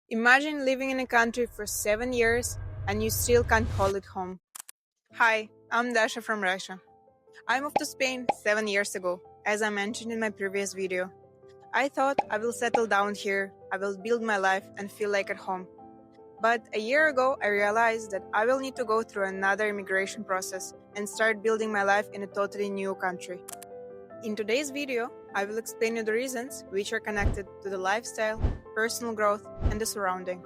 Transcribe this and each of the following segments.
Imagine living in a country for 7 years and you still can't call it home. Hi, I'm Dasha from Russia. I moved to Spain 7 years ago, as I mentioned in my previous video. I thought I will settle down here, I will build my life and feel like at home. But a year ago, I realized that I will need to go through another immigration process and start building my life in a totally new country. In today's video, I will explain you the reasons which are connected to the lifestyle, personal growth, and the surrounding.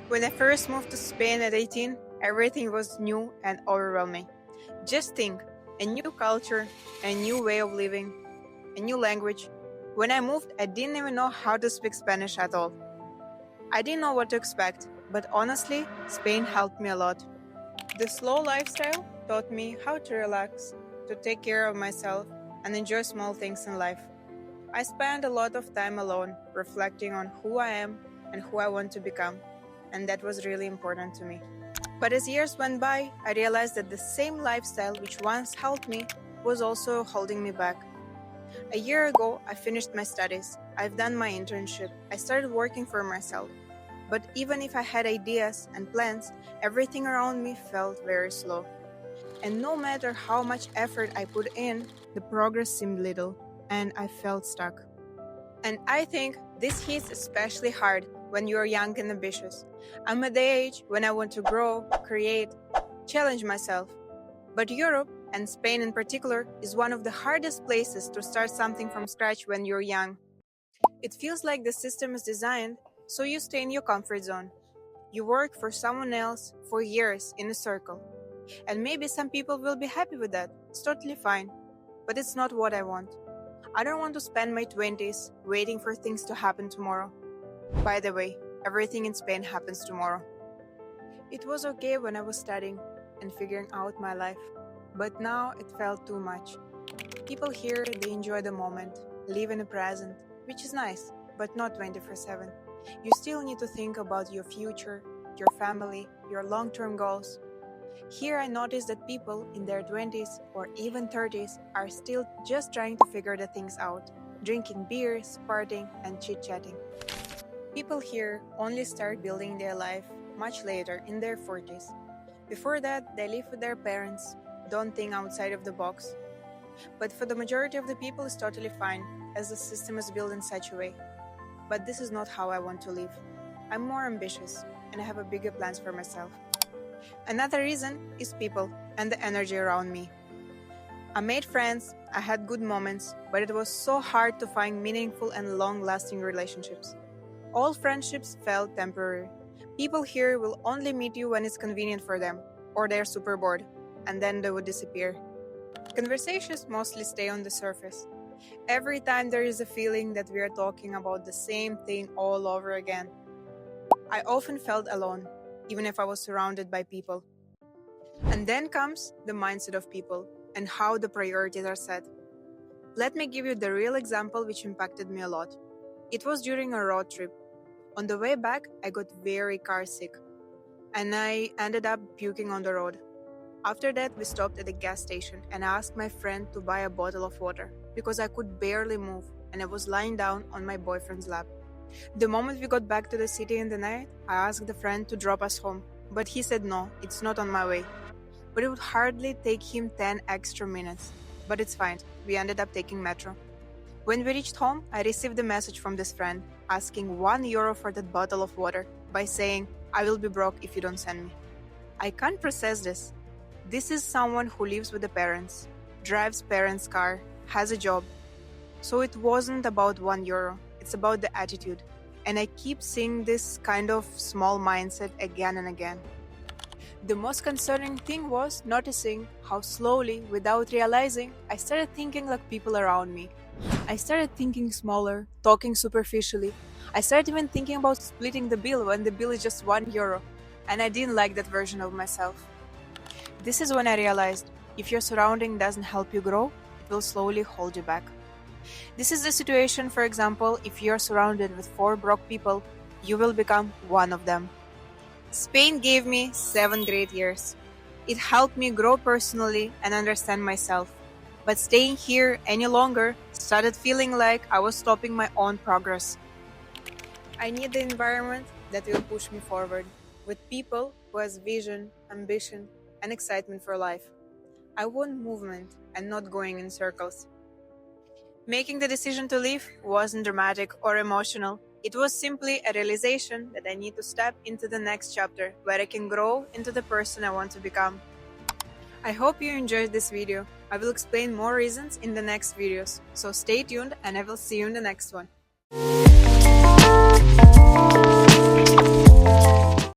When I first moved to Spain at 18, everything was new and overwhelming. Just think, a new culture, a new way of living, a new language. When I moved, I didn't even know how to speak Spanish at all. I didn't know what to expect, but honestly, Spain helped me a lot. The slow lifestyle taught me how to relax, to take care of myself, and enjoy small things in life. I spent a lot of time alone, reflecting on who I am and who I want to become, and that was really important to me. But as years went by, I realized that the same lifestyle which once helped me was also holding me back. A year ago, I finished my studies. I've done my internship. I started working for myself. But even if I had ideas and plans, everything around me felt very slow. And no matter how much effort I put in, the progress seemed little, and I felt stuck. And I think this hits especially hard when you are young and ambitious. I'm at the age when I want to grow, create, challenge myself. But Europe, and Spain in particular, is one of the hardest places to start something from scratch when you're young. It feels like the system is designed so you stay in your comfort zone. You work for someone else for years in a circle. And maybe some people will be happy with that. It's totally fine. But it's not what I want. I don't want to spend my 20s waiting for things to happen tomorrow. By the way, everything in Spain happens tomorrow. It was okay when I was studying and figuring out my life, but now it felt too much. People here, they enjoy the moment, live in the present, which is nice, but not 24/7. You still need to think about your future, your family, your long-term goals. Here I noticed that people in their 20s or even 30s are still just trying to figure the things out, drinking beers, partying, and chit-chatting. People here only start building their life much later, in their 40s. Before that, they live with their parents, don't think outside of the box. But for the majority of the people, it's totally fine, as the system is built in such a way. But this is not how I want to live. I'm more ambitious, and I have a bigger plans for myself. Another reason is people and the energy around me. I made friends, I had good moments, but it was so hard to find meaningful and long-lasting relationships. All friendships felt temporary. People here will only meet you when it's convenient for them, or they're super bored, and then they would disappear. Conversations mostly stay on the surface. Every time there is a feeling that we are talking about the same thing all over again. I often felt alone, even if I was surrounded by people. And then comes the mindset of people and how the priorities are set. Let me give you the real example which impacted me a lot. It was during a road trip. On the way back, I got very car sick, and I ended up puking on the road. After that, we stopped at a gas station and I asked my friend to buy a bottle of water because I could barely move and I was lying down on my boyfriend's lap. The moment we got back to the city in the night, I asked the friend to drop us home, but he said no, it's not on my way. But it would hardly take him 10 extra minutes. But it's fine, we ended up taking metro. When we reached home, I received a message from this friend asking €1 for that bottle of water by saying, I will be broke if you don't send me. I can't process this. This is someone who lives with the parents, drives parents' car, has a job. So it wasn't about €1, it's about the attitude. And I keep seeing this kind of small mindset again and again. The most concerning thing was noticing how slowly, without realizing, I started thinking like people around me. I started thinking smaller, talking superficially. I started even thinking about splitting the bill when the bill is just €1. And I didn't like that version of myself. This is when I realized, if your surrounding doesn't help you grow, it will slowly hold you back. This is the situation, for example, if you're surrounded with 4 broke people, you will become one of them. Spain gave me 7 great years. It helped me grow personally and understand myself. But staying here any longer started feeling like I was stopping my own progress. I need the environment that will push me forward, with people who has vision, ambition, and excitement for life. I want movement and not going in circles. Making the decision to leave wasn't dramatic or emotional. It was simply a realization that I need to step into the next chapter where I can grow into the person I want to become. I hope you enjoyed this video. I will explain more reasons in the next videos, so stay tuned and I will see you in the next one.